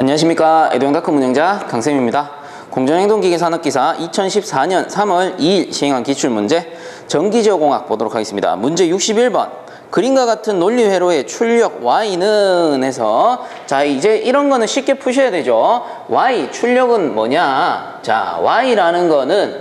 안녕하십니까. 에듀행닷컴 운영자 강쌤입니다. 공정행동기계 산업기사 2014년 3월 2일 시행한 기출문제 전기제어공학 보도록 하겠습니다. 문제 61번 그림과 같은 논리회로의 출력 Y는 해서 자 이제 이런 거는 쉽게 푸셔야 되죠. Y 출력은 뭐냐. 자 Y라는 거는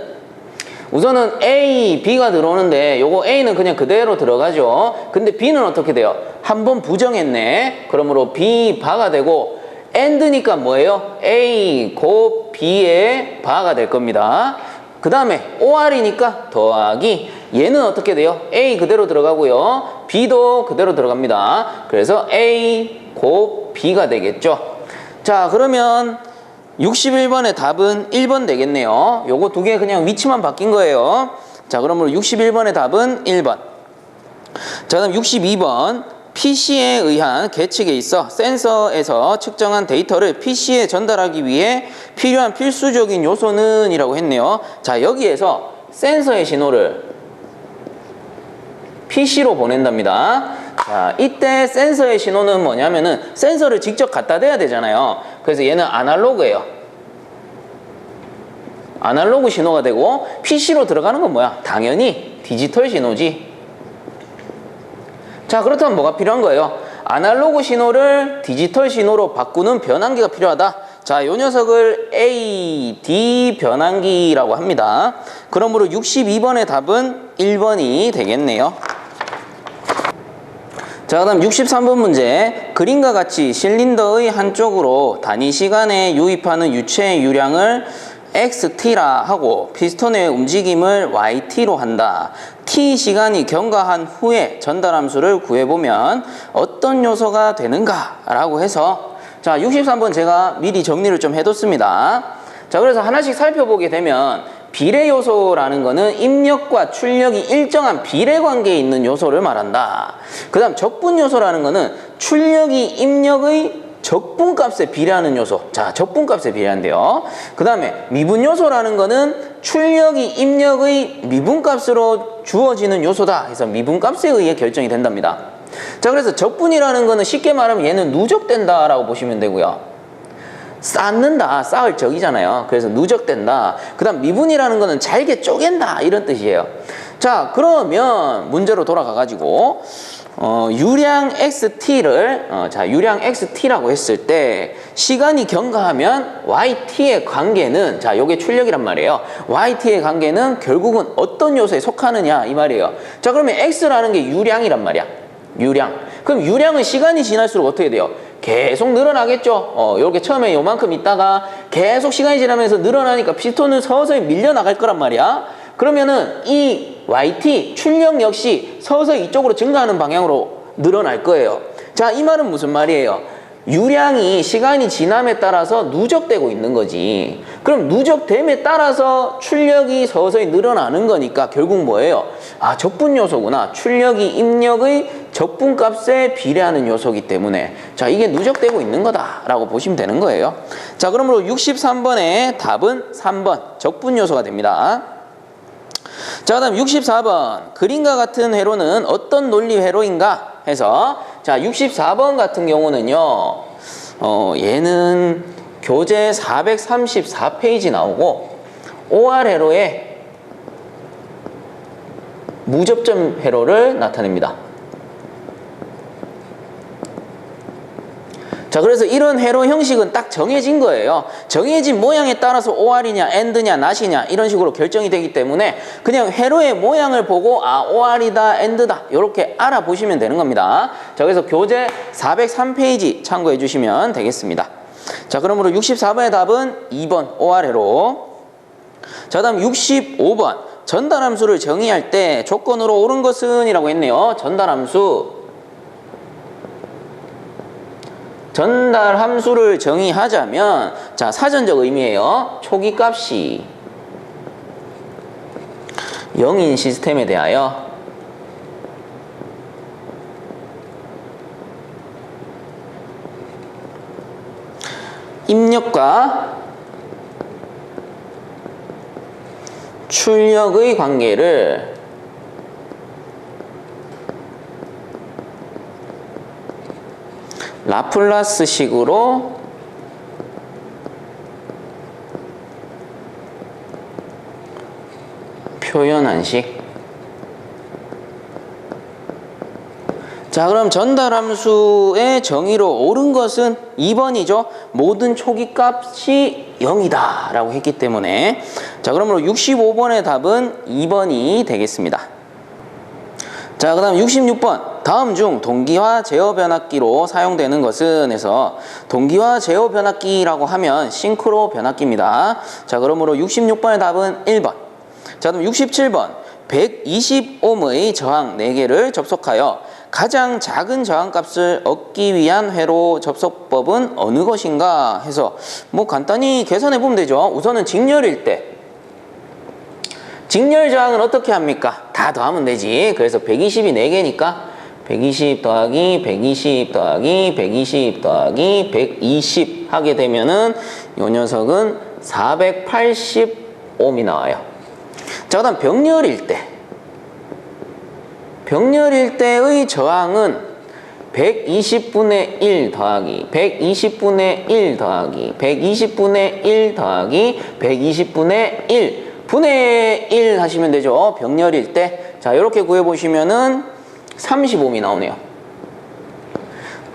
우선은 A, B가 들어오는데 요거 A는 그냥 그대로 들어가죠. 근데 B는 어떻게 돼요? 한번 부정했네. 그러므로 B 바가 되고 AND니까 뭐예요? A 곱 B의 바가 될 겁니다. 그 다음에 OR이니까 더하기 얘는 어떻게 돼요? A 그대로 들어가고요. B도 그대로 들어갑니다. 그래서 A 곱 B가 되겠죠. 자 그러면 61번의 답은 1번 되겠네요. 요거 두 개 그냥 위치만 바뀐 거예요. 자 그러므로 61번의 답은 1번. 자 그다음 62번 PC에 의한 계측에 있어 센서에서 측정한 데이터를 PC에 전달하기 위해 필요한 필수적인 요소는 이라고 했네요. 자 여기에서 센서의 신호를 PC로 보낸답니다. 자 이때 센서의 신호는 뭐냐면은 센서를 직접 갖다 대야 되잖아요. 그래서 얘는 아날로그예요. 아날로그 신호가 되고 PC로 들어가는 건 뭐야? 당연히 디지털 신호지. 자 그렇다면 뭐가 필요한 거예요? 아날로그 신호를 디지털 신호로 바꾸는 변환기가 필요하다. 자, 요 녀석을 AD 변환기라고 합니다. 그러므로 62번의 답은 1번이 되겠네요. 자, 그 다음 63번 문제 그림과 같이 실린더의 한쪽으로 단위 시간에 유입하는 유체의 유량을 XT라 하고 피스톤의 움직임을 YT로 한다. T 시간이 경과한 후에 전달함수를 구해보면 어떤 요소가 되는가? 라고 해서 자 63번 제가 미리 정리를 좀 해뒀습니다. 자 그래서 하나씩 살펴보게 되면 비례 요소라는 거는 입력과 출력이 일정한 비례 관계에 있는 요소를 말한다. 그 다음 적분 요소라는 거는 출력이 입력의 적분값에 비례하는 요소. 자, 적분값에 비례한대요. 그 다음에 미분 요소라는 거는 출력이 입력의 미분값으로 주어지는 요소다. 해서 미분값에 의해 결정이 된답니다. 자, 그래서 적분이라는 거는 쉽게 말하면 얘는 누적된다라고 보시면 되고요. 쌓는다, 쌓을 적이잖아요. 그래서 누적된다. 그 다음 미분이라는 거는 잘게 쪼갠다 이런 뜻이에요. 자 그러면 문제로 돌아가가지고 유량 XT를 유량 XT라고 했을 때 시간이 경과하면 YT의 관계는 자 요게 출력이란 말이에요. YT의 관계는 결국은 어떤 요소에 속하느냐 이 말이에요. 자 그러면 X라는 게 유량이란 말이야. 유량. 그럼 유량은 시간이 지날수록 어떻게 돼요? 계속 늘어나겠죠. 이렇게 처음에 요만큼 있다가 계속 시간이 지나면서 늘어나니까 피스톤은 서서히 밀려나갈 거란 말이야. 그러면은 이 YT 출력 역시 서서히 이쪽으로 증가하는 방향으로 늘어날 거예요. 자, 이 말은 무슨 말이에요? 유량이 시간이 지남에 따라서 누적되고 있는 거지. 그럼 누적됨에 따라서 출력이 서서히 늘어나는 거니까 결국 뭐예요? 아, 적분 요소구나. 출력이 입력의 적분값에 비례하는 요소이기 때문에 자 이게 누적되고 있는 거다라고 보시면 되는 거예요. 자 그러므로 63번의 답은 3번 적분 요소가 됩니다. 자 그 다음 64번 그림과 같은 회로는 어떤 논리 회로인가 해서 자 64번 같은 경우는요 얘는 교재 434페이지 나오고 OR 회로의 무접점 회로를 나타냅니다. 자 그래서 이런 회로 형식은 딱 정해진 거예요. 정해진 모양에 따라서 OR이냐 AND냐 NOT이냐 이런 식으로 결정이 되기 때문에 그냥 회로의 모양을 보고 아 OR이다 AND다 이렇게 알아보시면 되는 겁니다. 자 그래서 교재 403페이지 참고해 주시면 되겠습니다. 자 그러므로 64번의 답은 2번 OR 회로. 자 다음 65번 전달함수를 정의할 때 조건으로 옳은 것은 이라고 했네요. 전달함수를 정의하자면 자 사전적 의미예요. 초기값이 0인 시스템에 대하여 입력과 출력의 관계를 라플라스식으로 표현한 식. 자, 그럼 전달함수의 정의로 옳은 것은 2번이죠. 모든 초기값이 0이다 라고 했기 때문에. 자, 그러므로 65번의 답은 2번이 되겠습니다. 자, 그 다음 66번. 다음 중 동기화 제어 변압기로 사용되는 것은 해서 동기화 제어 변압기라고 하면 싱크로 변압기입니다. 자, 그러므로 66번의 답은 1번. 자, 그럼 67번. 120ohm의 저항 4개를 접속하여 가장 작은 저항값을 얻기 위한 회로 접속법은 어느 것인가 해서 뭐 간단히 계산해 보면 되죠. 우선은 직렬일 때 직렬 저항은 어떻게 합니까? 다 더하면 되지. 그래서 120이 4개니까 120 더하기 120 더하기 120 더하기 120 하게 되면은 이 녀석은 480ohm이 나와요. 자, 그 다음 병렬일 때의 저항은 120분의 1 더하기 120분의 1 더하기 120분의 1 더하기 120분의 1 분의 1 하시면 되죠. 병렬일 때. 자, 이렇게 구해보시면은 35ohm이 나오네요.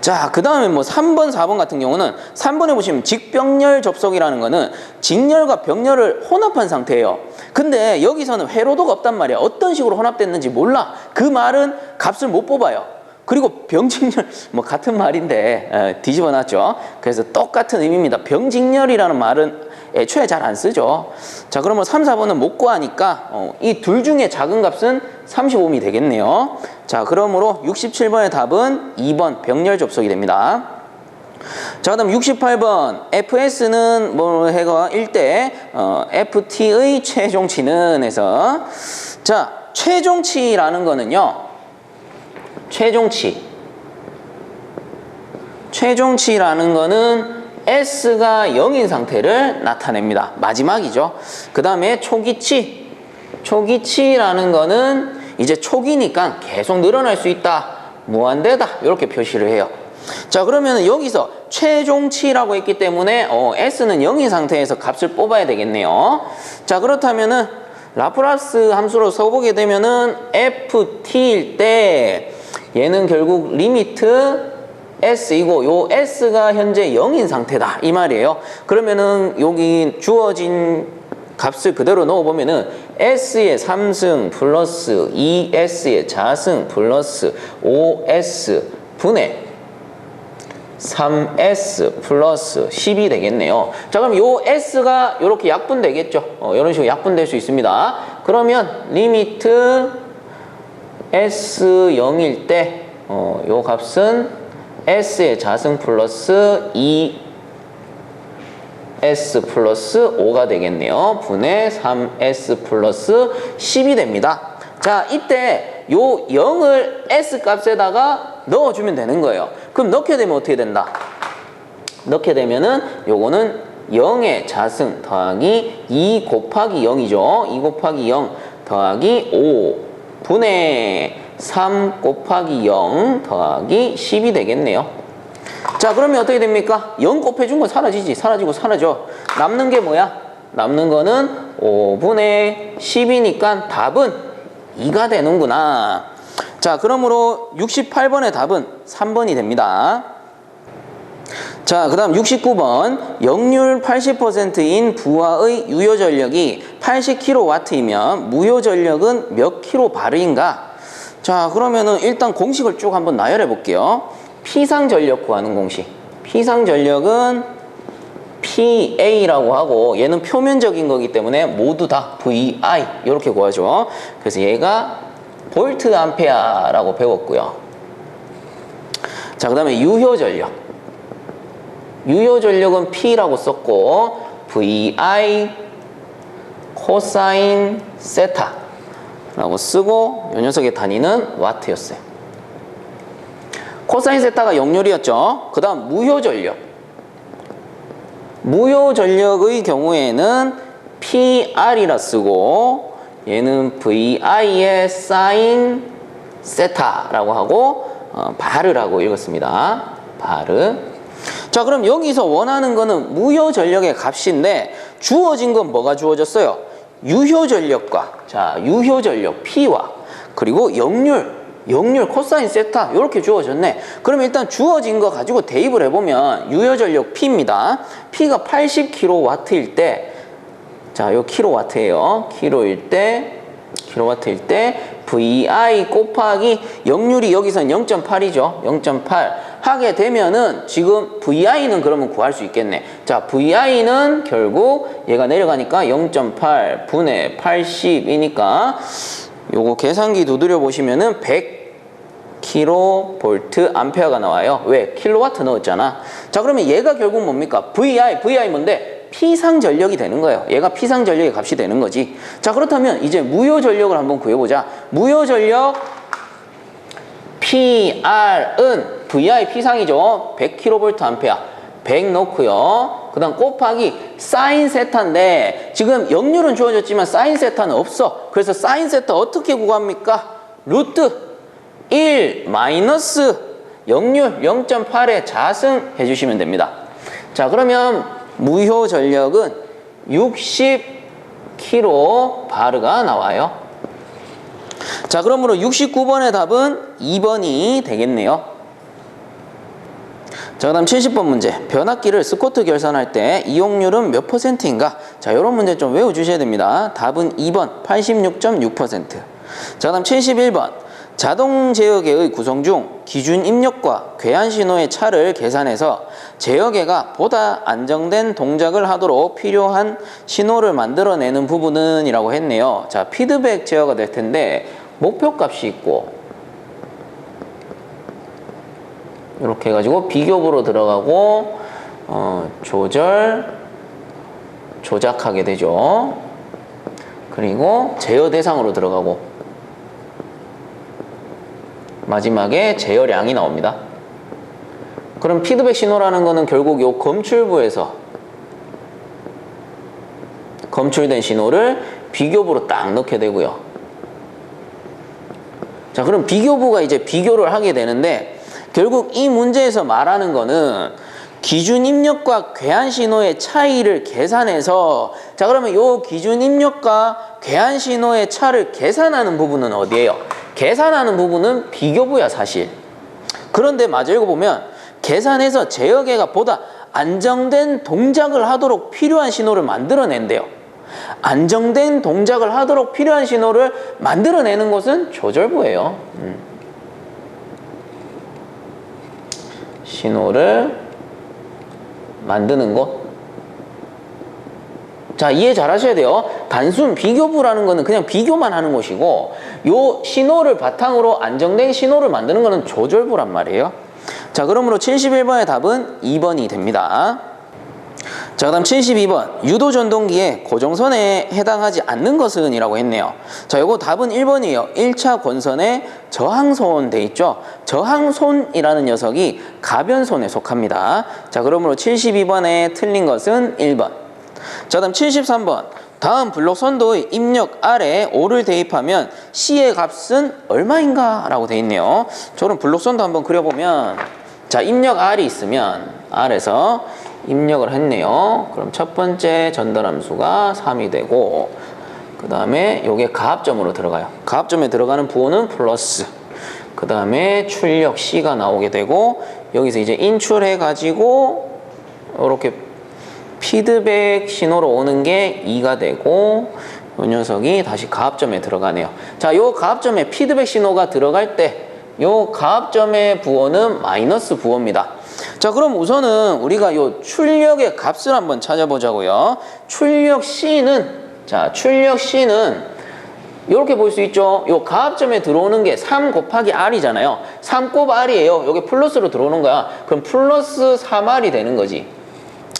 자, 그 다음에 뭐 3번, 4번 같은 경우는 3번에 보시면 직병렬 접속이라는 거는 직렬과 병렬을 혼합한 상태예요. 근데 여기서는 회로도가 없단 말이야. 어떤 식으로 혼합됐는지 몰라. 그 말은 값을 못 뽑아요. 그리고 병직렬, 뭐 같은 말인데 뒤집어 놨죠. 그래서 똑같은 의미입니다. 병직렬이라는 말은 애초에 잘 안 쓰죠. 자, 그러면 3, 4번은 못 구하니까 이 둘 중에 작은 값은 35ohm이 되겠네요. 자, 그러므로 67번의 답은 2번 병렬 접속이 됩니다. 자, 그 다음 68번. FS는 뭐 해가 1대 FT의 최종치는 해서 자, 최종치라는 거는요. 최종치라는 거는 S가 0인 상태를 나타냅니다. 마지막이죠. 그 다음에 초기치라는 거는 이제 초기니까 계속 늘어날 수 있다. 무한대다. 이렇게 표시를 해요. 자, 그러면 여기서 최종치라고 했기 때문에 S는 0인 상태에서 값을 뽑아야 되겠네요. 자, 그렇다면은 라프라스 함수로 써보게 되면은 FT일 때 얘는 결국 리미트 S이고 요 S가 현재 0인 상태다 이 말이에요. 그러면은 여기 주어진 값을 그대로 넣어보면은 S의 3승 플러스 2S의 자승 플러스 5S 분의 3S 플러스 10이 되겠네요. 자, 그럼 요 S가 이렇게 약분되겠죠. 이런 식으로 약분될 수 있습니다. 그러면 리미트 S 0일 때 요 값은 S의 자승 플러스 2S 플러스 5가 되겠네요. 분의 3S 플러스 10이 됩니다. 자, 이때 요 0을 S 값에다가 넣어주면 되는 거예요. 그럼 넣게 되면 어떻게 된다? 넣게 되면은 요거는 0의 자승 더하기 2 곱하기 0이죠. 2 곱하기 0 더하기 5 분의 3 곱하기 0 더하기 10이 되겠네요. 자, 그러면 어떻게 됩니까? 0 곱해준 건 사라지지. 사라지고 사라져. 남는 게 뭐야? 남는 거는 5분의 10이니까 답은 2가 되는구나. 자, 그러므로 68번의 답은 3번이 됩니다. 자, 그 다음 69번. 역률 80%인 부하의 유효전력이 80kW이면 무효전력은 몇 kB인가? 자, 그러면은 일단 공식을 쭉 한번 나열해 볼게요. 피상전력 구하는 공식. 피상전력은 PA라고 하고 얘는 표면적인 거기 때문에 모두 다 VI 이렇게 구하죠. 그래서 얘가 볼트 암페어라고 배웠고요. 자, 그 다음에 유효전력. 유효전력은 P라고 썼고 VI 코사인 세타 라고 쓰고 이 녀석의 단위는 와트였어요. 코사인 세타가 역률이었죠. 그 다음 무효전력. 무효전력의 경우에는 PR이라 쓰고 얘는 VI의 사인 세타라고 하고 바르라고 읽었습니다. 바르. 자, 그럼 여기서 원하는 거는 무효전력의 값인데 주어진 건 뭐가 주어졌어요? 유효전력과, 자, 유효전력 P와, 그리고 역률 코사인 세타 이렇게 주어졌네. 그럼 일단 주어진 거 가지고 대입을 해보면 유효전력 P입니다. P가 80kW일 때, 자, 요 킬로와트예요. 킬로일 때 VI 곱하기 역률이 여기서는 0.8이죠. 0.8 하게 되면은 지금 VI는 그러면 구할 수 있겠네. 자, VI는 결국 얘가 내려가니까 0.8 분의 80이니까 요거 계산기 두드려 보시면은 100kV 암페어가 나와요. 왜? 킬로와트 넣었잖아. 자, 그러면 얘가 결국 뭡니까? VI 뭔데? 피상 전력이 되는 거예요. 얘가 피상 전력의 값이 되는 거지. 자, 그렇다면 이제 무효 전력을 한번 구해보자. 무효 전력 PR은 VI 피상이죠. 100kV 암페어. 100 넣고요. 그 다음 곱하기 사인 세타인데 지금 역률은 주어졌지만 사인 세타는 없어. 그래서 사인 세타 어떻게 구합니까? 루트 1 마이너스 역률 0.8에 자승해 주시면 됩니다. 자, 그러면 무효 전력은 60kV가 나와요. 자, 그러므로 69번의 답은 2번이 되겠네요. 자, 그 다음 70번 문제. 변압기를 스코트 결선할 때 이용률은 몇 %인가? 자, 이런 문제 좀 외워주셔야 됩니다. 답은 2번 86.6%. 자, 그 다음 71번. 자동 제어계의 구성 중 기준 입력과 괴한 신호의 차를 계산해서 제어계가 보다 안정된 동작을 하도록 필요한 신호를 만들어내는 부분은 이라고 했네요. 자, 피드백 제어가 될 텐데 목표값이 있고 이렇게 해가지고 비교부로 들어가고 조작하게 되죠. 그리고 제어 대상으로 들어가고 마지막에 제어량이 나옵니다. 그럼 피드백 신호라는 거는 결국 요 검출부에서 검출된 신호를 비교부로 딱 넣게 되고요. 자, 그럼 비교부가 이제 비교를 하게 되는데 결국 이 문제에서 말하는 거는 기준 입력과 괴한 신호의 차이를 계산해서, 자, 그러면 요 기준 입력과 괴한 신호의 차를 계산하는 부분은 어디예요? 계산하는 부분은 비교부야, 사실. 그런데 마저 읽어보면 계산해서 제어계가 보다 안정된 동작을 하도록 필요한 신호를 만들어낸대요. 안정된 동작을 하도록 필요한 신호를 만들어내는 것은 조절부예요. 신호를 만드는 것. 자, 이해 잘 하셔야 돼요. 단순 비교부라는 거는 그냥 비교만 하는 것이고 요 신호를 바탕으로 안정된 신호를 만드는 거는 조절부란 말이에요. 자, 그러므로 71번의 답은 2번이 됩니다. 자, 그 다음 72번. 유도전동기의 고정선에 해당하지 않는 것은 이라고 했네요. 자, 요거 답은 1번이에요. 1차 권선에 저항손 돼 있죠. 저항손이라는 녀석이 가변손에 속합니다. 자, 그러므로 72번에 틀린 것은 1번. 자, 다음 73번. 다음 블록 선도의 입력 아래 5를 대입하면 C의 값은 얼마인가? 라고 돼 있네요. 저는 블록 선도 한번 그려보면, 자, 입력 R이 있으면 R에서 입력을 했네요. 그럼 첫 번째 전달함수가 3이 되고, 그 다음에 요게 가압점으로 들어가요. 가압점에 들어가는 부호는 플러스. 그 다음에 출력 C가 나오게 되고, 여기서 이제 인출해가지고 이렇게 피드백 신호로 오는 게 2가 되고, 이 녀석이 다시 가압점에 들어가네요. 자, 요 가압점에 피드백 신호가 들어갈 때 요 가압점의 부호는 마이너스 부호입니다. 자, 그럼 우선은 우리가 요 출력의 값을 한번 찾아보자고요. 출력 C는, 자, 출력 C는 이렇게 볼 수 있죠. 요 가압점에 들어오는 게 3 곱하기 R이잖아요. 3 곱 R이에요. 여기 플러스로 들어오는 거야. 그럼 플러스 3R이 되는 거지.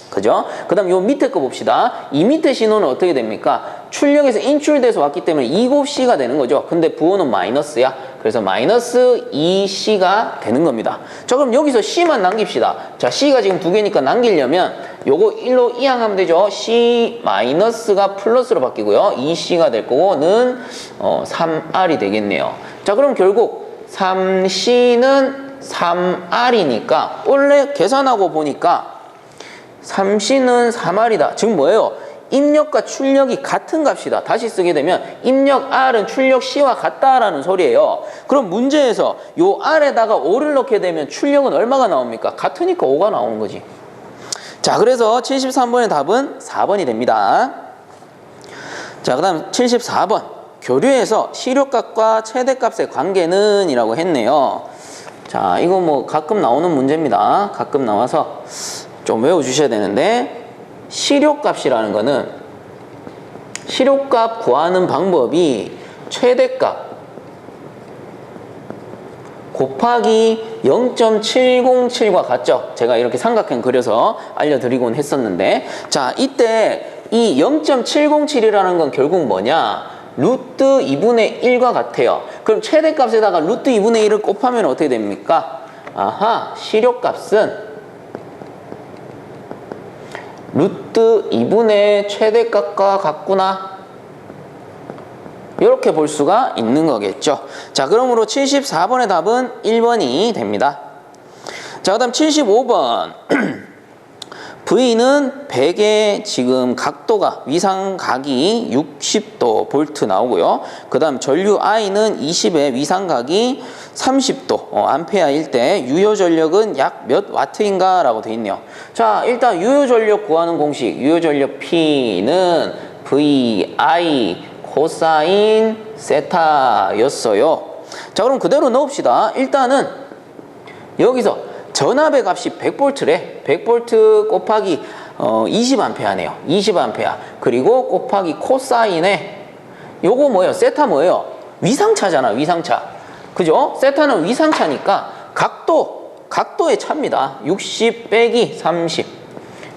그죠? 그 다음 요 밑에 거 봅시다. 이 밑에 신호는 어떻게 됩니까? 출력에서 인출돼서 왔기 때문에 2곱C가 되는 거죠. 근데 부호는 마이너스야. 그래서 마이너스 2C가 되는 겁니다. 자, 그럼 여기서 C만 남깁시다. 자, C가 지금 2개니까 남기려면 요거 1로 이항하면 되죠. C 마이너스가 플러스로 바뀌고요. 2C가 될 거고는 3R이 되겠네요. 자, 그럼 결국 3C는 3R이니까 원래 계산하고 보니까 3C는 3R이다. 지금 뭐예요? 입력과 출력이 같은 값이다. 다시 쓰게 되면 입력 R은 출력 C와 같다라는 소리예요. 그럼 문제에서 요 R에다가 5를 넣게 되면 출력은 얼마가 나옵니까? 같으니까 5가 나오는 거지. 자, 그래서 73번의 답은 4번이 됩니다. 자, 그 다음 74번. 교류에서 시료값과 최대값의 관계는 이라고 했네요. 자, 이거 뭐 가끔 나오는 문제입니다. 가끔 나와서 좀 외워주셔야 되는데, 시료값이라는 거는 시료값 구하는 방법이 최대값 곱하기 0.707과 같죠? 제가 이렇게 삼각형 그려서 알려드리곤 했었는데, 자, 이때 이 0.707이라는 건 결국 뭐냐? 루트 2분의 1과 같아요. 그럼 최대값에다가 루트 2분의 1을 곱하면 어떻게 됩니까? 아하, 시료값은 루트 2분의 최대값과 같구나. 이렇게 볼 수가 있는 거겠죠. 자, 그러므로 74번의 답은 1번이 됩니다. 자, 그 다음 75번. V는 100의 지금 각도가 위상각이 60도 볼트 나오고요. 그 다음 전류 I는 20의 위상각이 30도 암페어일 때 유효 전력은 약 몇 와트인가 라고 되어 있네요. 자, 일단 유효 전력 구하는 공식, 유효 전력 P는 VI 코사인 세타였어요. 자, 그럼 그대로 넣읍시다. 일단은 여기서 전압의 값이 100V래. 100V 곱하기 20A네요. 20A. 그리고 곱하기 코사인에 요거 뭐예요? 세타 뭐예요? 위상차잖아. 위상차. 그죠? 세타는 위상차니까 각도의 차입니다. 60 빼기 30.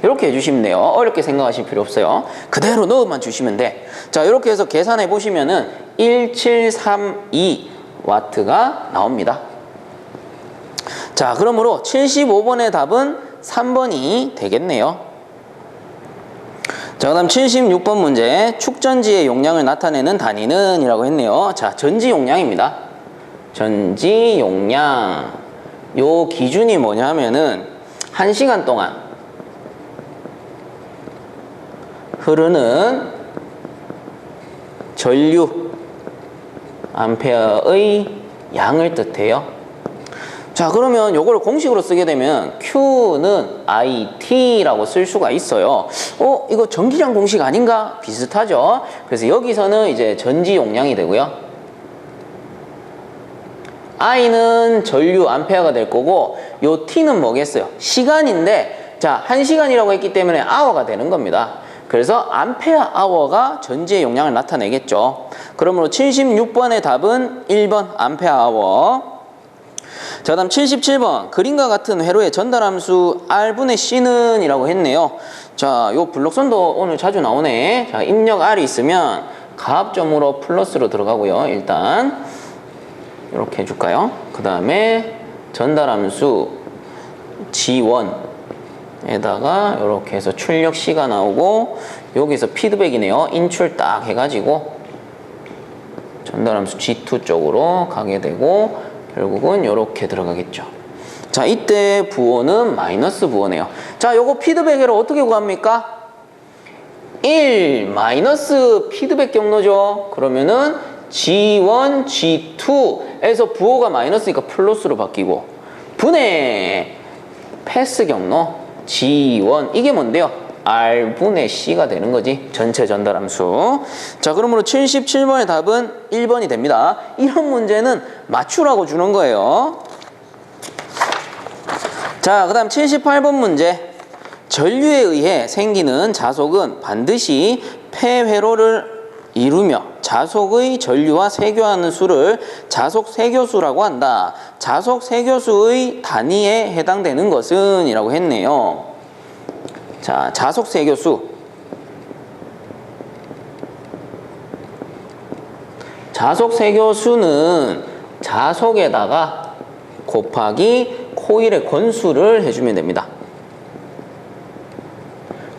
이렇게 해주시면 돼요. 어렵게 생각하실 필요 없어요. 그대로 넣어만 주시면 돼. 자, 이렇게 해서 계산해 보시면은 1732W가 나옵니다. 자, 그러므로 75번의 답은 3번이 되겠네요. 자, 그 다음 76번 문제. 축전지의 용량을 나타내는 단위는 이라고 했네요. 자, 전지 용량입니다. 전지 용량. 요 기준이 뭐냐 하면은 1시간 동안 흐르는 전류 암페어의 양을 뜻해요. 자, 그러면 요걸 공식으로 쓰게 되면 Q는 IT라고 쓸 수가 있어요. 이거 전기량 공식 아닌가? 비슷하죠? 그래서 여기서는 이제 전지 용량이 되고요. I는 전류 암페어가 될 거고, 요 T는 뭐겠어요? 시간인데, 자, 1시간이라고 했기 때문에 아워가 되는 겁니다. 그래서 암페어 아워가 전지의 용량을 나타내겠죠. 그러므로 76번의 답은 1번 암페어 아워. 자, 다음 77번. 그림과 같은 회로의 전달함수 R분의 C는 이라고 했네요. 자, 요 블록선도 오늘 자주 나오네. 자, 입력 R이 있으면 가압점으로 플러스로 들어가고요. 일단 이렇게 해줄까요? 그 다음에 전달함수 G1에다가 이렇게 해서 출력 C가 나오고, 여기서 피드백이네요. 인출 딱 해가지고 전달함수 G2 쪽으로 가게 되고, 결국은 이렇게 들어가겠죠. 자, 이때 부호는 마이너스 부호네요. 자, 요거 피드백으로 어떻게 구합니까? 1 마이너스 피드백 경로죠. 그러면은 G1, G2에서 부호가 마이너스니까 플러스로 바뀌고, 분의 패스 경로 G1, 이게 뭔데요? R분의 C가 되는 거지. 전체 전달함수. 자, 그러므로 77번의 답은 1번이 됩니다. 이런 문제는 맞추라고 주는 거예요. 자, 그 다음 78번 문제. 전류에 의해 생기는 자속은 반드시 폐회로를 이루며 자속의 전류와 세교하는 수를 자속 세교수라고 한다. 자속 세교수의 단위에 해당되는 것은 이라고 했네요. 자, 자속 세교수. 자속 세교수는 자속에다가 곱하기 코일의 건수를 해주면 됩니다.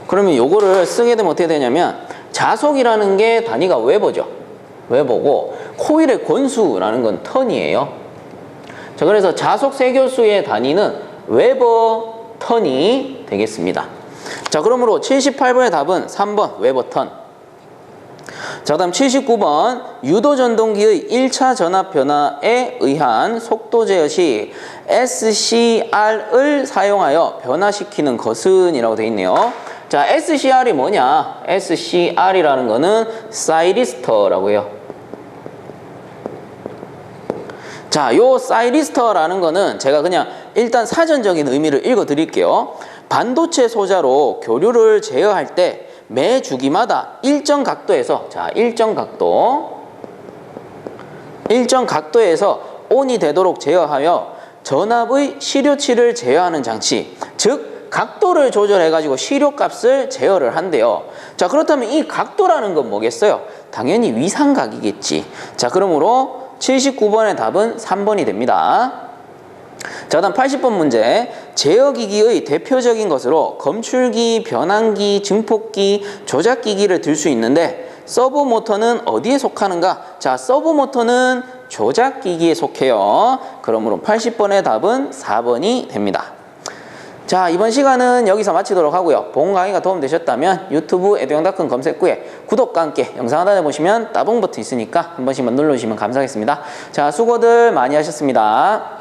그러면 요거를 쓰게 되면 어떻게 되냐면, 자속이라는 게 단위가 웨버죠. 웨버고, 코일의 건수라는 건 턴이에요. 자, 그래서 자속 세교수의 단위는 웨버 턴이 되겠습니다. 자, 그러므로 78번의 답은 3번 웨버턴. 자, 다음 79번 유도전동기의 1차 전압 변화에 의한 속도 제어 시 SCR을 사용하여 변화시키는 것은 이라고 되어 있네요. 자, SCR이 뭐냐? SCR이라는 거는 사이리스터라고 해요. 자, 요 사이리스터라는 거는 제가 그냥 일단 사전적인 의미를 읽어 드릴게요. 반도체 소자로 교류를 제어할 때 매 주기마다 일정 각도에서, 자, 일정 각도에서 온이 되도록 제어하여 전압의 시료치를 제어하는 장치, 즉 각도를 조절해 가지고 시료값을 제어를 한대요. 자, 그렇다면 이 각도라는 건 뭐겠어요? 당연히 위상각이겠지. 자, 그러므로 79번의 답은 3번이 됩니다. 자, 다음 80번 문제. 제어기기의 대표적인 것으로 검출기, 변환기, 증폭기, 조작기기를 들 수 있는데 서브모터는 어디에 속하는가? 자, 서브모터는 조작기기에 속해요. 그러므로 80번의 답은 4번이 됩니다. 자, 이번 시간은 여기서 마치도록 하고요. 본 강의가 도움되셨다면 유튜브 에듀영닷컴 검색 후에 구독과 함께 영상 하단에 보시면 따봉 버튼 있으니까 한 번씩만 눌러주시면 감사하겠습니다. 자, 수고들 많이 하셨습니다.